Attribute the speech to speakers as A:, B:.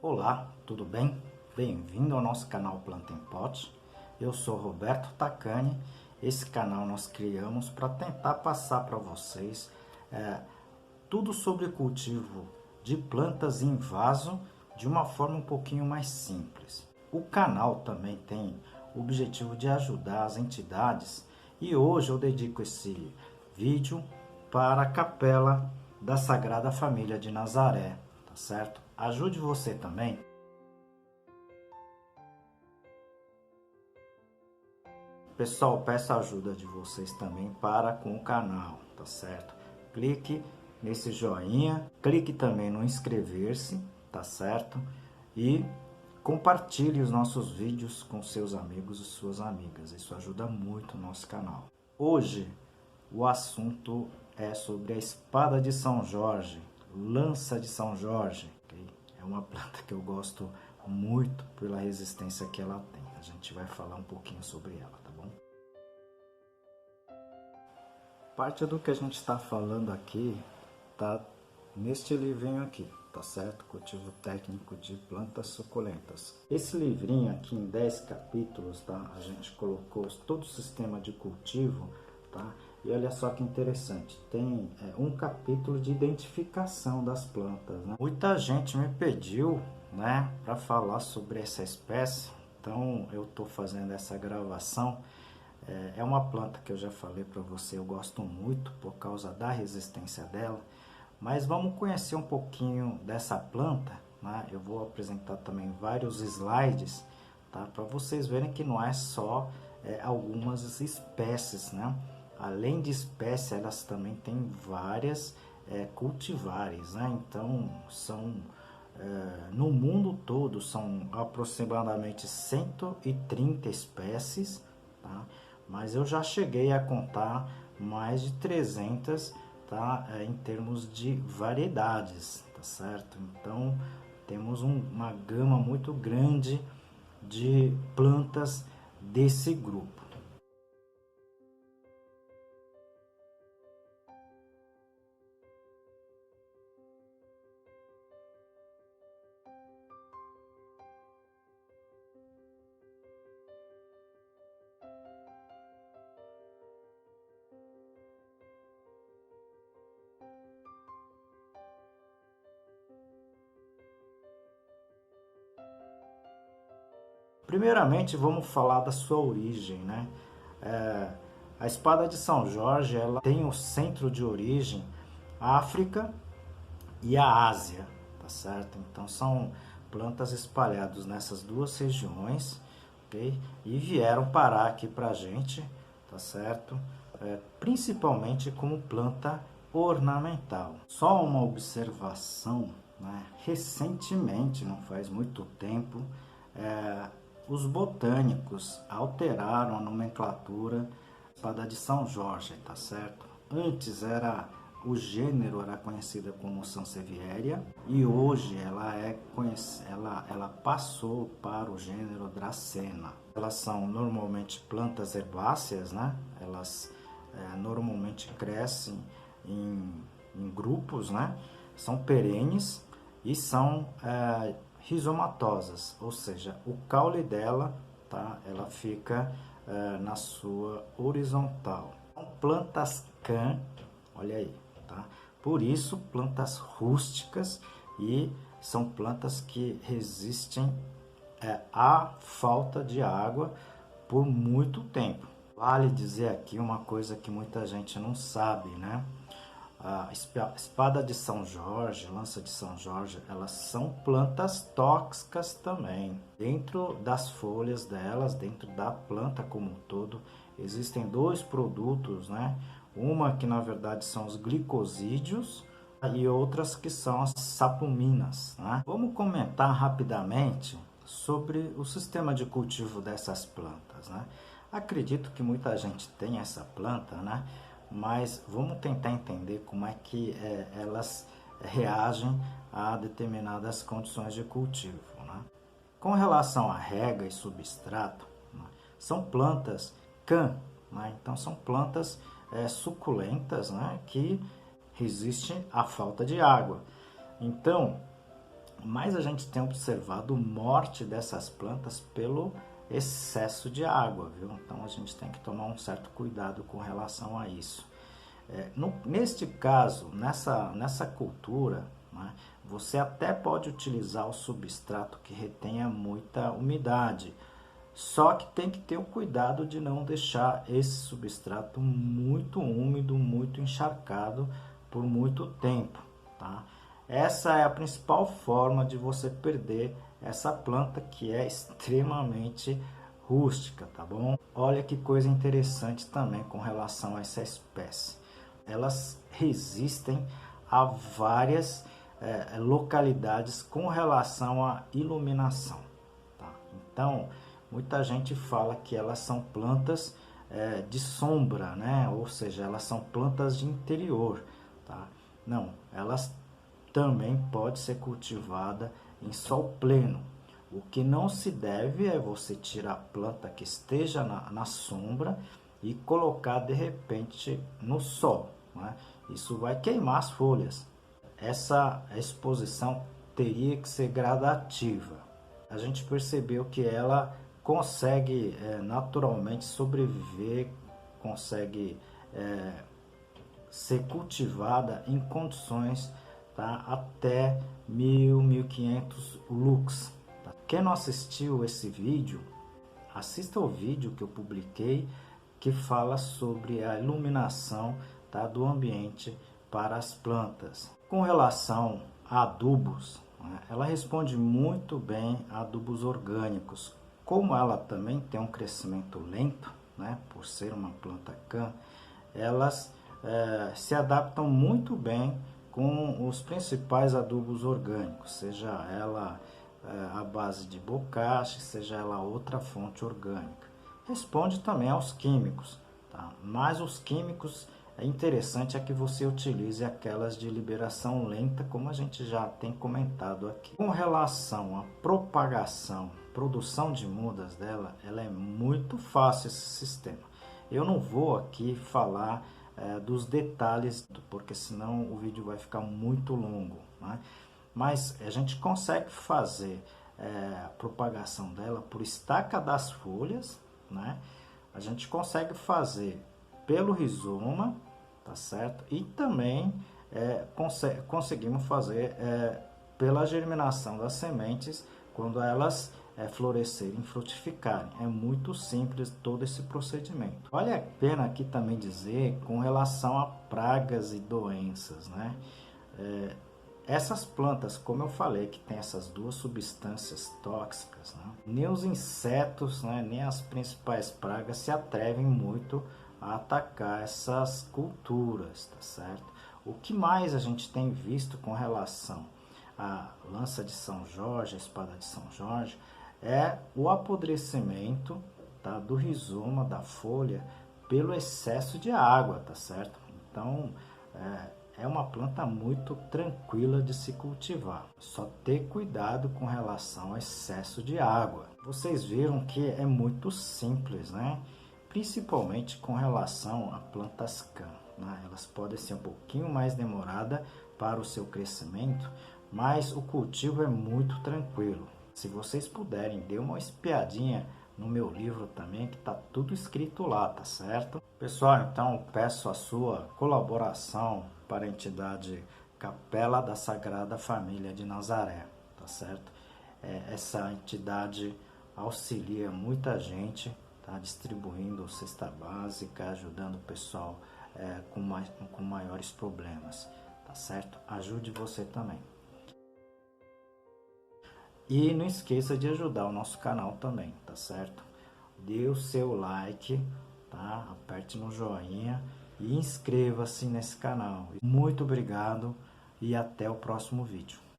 A: Olá, tudo bem? Bem-vindo ao nosso canal Planta em Pote. Eu sou Roberto Tacani. Esse canal nós criamos para tentar passar para vocês tudo sobre cultivo de plantas em vaso de uma forma um pouquinho mais simples. O canal também tem o objetivo de ajudar as entidades e hoje eu dedico esse vídeo para a Capela da Sagrada Família de Nazaré, tá certo? Ajude você também. Pessoal, peço a ajuda de vocês também para com o canal, tá certo? Clique nesse joinha, clique também no inscrever-se, tá certo? E compartilhe os nossos vídeos com seus amigos e suas amigas. Isso ajuda muito o nosso canal. Hoje o assunto é sobre a espada de São Jorge, lança de São Jorge. Okay? É uma planta que eu gosto muito pela resistência que ela tem. A gente vai falar um pouquinho sobre ela, tá bom? Parte do que a gente está falando aqui tá neste livrinho aqui, tá certo? Cultivo técnico de plantas suculentas. Esse livrinho aqui em 10 capítulos, tá? A gente colocou todo o sistema de cultivo, tá? E olha só que interessante, tem um capítulo de identificação das plantas, né? Muita gente me pediu, né, para falar sobre essa espécie, então eu tô fazendo essa gravação. É uma planta que eu já falei para você, eu gosto muito por causa da resistência dela, mas vamos conhecer um pouquinho dessa planta, né? Eu vou apresentar também vários slides, tá? Para vocês verem que não é só algumas espécies, né? Além de espécie, elas também têm várias cultivares, né? Então, são no mundo todo, são aproximadamente 130 espécies, tá? Mas eu já cheguei a contar mais de 300, tá? Em termos de variedades, tá certo? Então, temos uma gama muito grande de plantas desse grupo. Primeiramente, vamos falar da sua origem, né? A espada de São Jorge, ela tem o centro de origem a África e a Ásia, tá certo? Então são plantas espalhadas nessas duas regiões, ok? E vieram parar aqui pra gente, tá certo? Principalmente como planta ornamental. Só uma observação, né? Recentemente, não faz muito tempo, os botânicos alteraram a nomenclatura da espada de São Jorge, tá certo? Antes o gênero era conhecido como Sansevieria e hoje ela passou para o gênero Dracena. Elas são normalmente plantas herbáceas, né? Elas normalmente crescem em grupos, né? São perenes e são rizomatosas, ou seja, o caule dela, tá? Ela fica na sua horizontal. São plantas can, olha aí, tá? Por isso, plantas rústicas e são plantas que resistem à falta de água por muito tempo. Vale dizer aqui uma coisa que muita gente não sabe, né? A espada de São Jorge, lança de São Jorge, elas são plantas tóxicas também. Dentro das folhas delas, dentro da planta como um todo, existem dois produtos, né? Uma que na verdade são os glicosídeos e outras que são as sapominas, né? Vamos comentar rapidamente sobre o sistema de cultivo dessas plantas, né? Acredito que muita gente tem essa planta, né? Mas vamos tentar entender como é que elas reagem a determinadas condições de cultivo, né? Com relação à rega e substrato, né, são plantas can, né? Então são plantas suculentas, né, que resistem à falta de água. Então, mas a gente tem observado morte dessas plantas pelo excesso de água, viu? Então a gente tem que tomar um certo cuidado com relação a isso. Neste caso, nessa cultura, né, você até pode utilizar o substrato que retenha muita umidade, só que tem que ter o cuidado de não deixar esse substrato muito úmido, muito encharcado por muito tempo, tá? Essa é a principal forma de você perder essa planta que é extremamente rústica, tá bom? Olha que coisa interessante também com relação a essa espécie. Elas resistem a várias localidades com relação à iluminação, tá? Então, muita gente fala que elas são plantas de sombra, né? Ou seja, elas são plantas de interior, tá? Não, elas também pode ser cultivada em sol pleno. O que não se deve é você tirar a planta que esteja na sombra e colocar de repente no sol, né? Isso vai queimar as folhas. Essa exposição teria que ser gradativa. A gente percebeu que ela consegue naturalmente sobreviver, consegue ser cultivada em condições, tá, até 1.500 lux. Tá? Quem não assistiu esse vídeo, assista o vídeo que eu publiquei que fala sobre a iluminação, tá, do ambiente para as plantas. Com relação a adubos, né, ela responde muito bem a adubos orgânicos. Como ela também tem um crescimento lento, né, por ser uma planta can, elas se adaptam muito bem com os principais adubos orgânicos, seja ela a base de bocache, seja ela outra fonte orgânica. Responde também aos químicos, tá? Mas os químicos é interessante que você utilize aquelas de liberação lenta, como a gente já tem comentado aqui. Com relação à propagação, produção de mudas dela, ela é muito fácil esse sistema. Eu não vou aqui falar dos detalhes, porque senão o vídeo vai ficar muito longo, né? Mas a gente consegue fazer a propagação dela por estaca das folhas, né? A gente consegue fazer pelo rizoma, tá certo? E também conseguimos fazer pela germinação das sementes quando elas florescerem, frutificarem. É muito simples todo esse procedimento. Vale a pena aqui também dizer com relação a pragas e doenças, né? Essas plantas, como eu falei, que tem essas duas substâncias tóxicas, né? Nem os insetos, né, nem as principais pragas se atrevem muito a atacar essas culturas, tá certo? O que mais a gente tem visto com relação à lança de São Jorge, a espada de São Jorge, é o apodrecimento, tá, do rizoma, da folha, pelo excesso de água, tá certo? Então, é uma planta muito tranquila de se cultivar. Só ter cuidado com relação ao excesso de água. Vocês viram que é muito simples, né? Principalmente com relação a plantas can, né? Elas podem ser um pouquinho mais demoradas para o seu crescimento, mas o cultivo é muito tranquilo. Se vocês puderem, dê uma espiadinha no meu livro também, que tá tudo escrito lá, tá certo? Pessoal, então peço a sua colaboração para a entidade Capela da Sagrada Família de Nazaré, tá certo? Essa entidade auxilia muita gente, tá, distribuindo cesta básica, ajudando o pessoal com maiores problemas, tá certo? Ajude você também. E não esqueça de ajudar o nosso canal também, tá certo? Dê o seu like, tá? Aperte no joinha e inscreva-se nesse canal. Muito obrigado e até o próximo vídeo.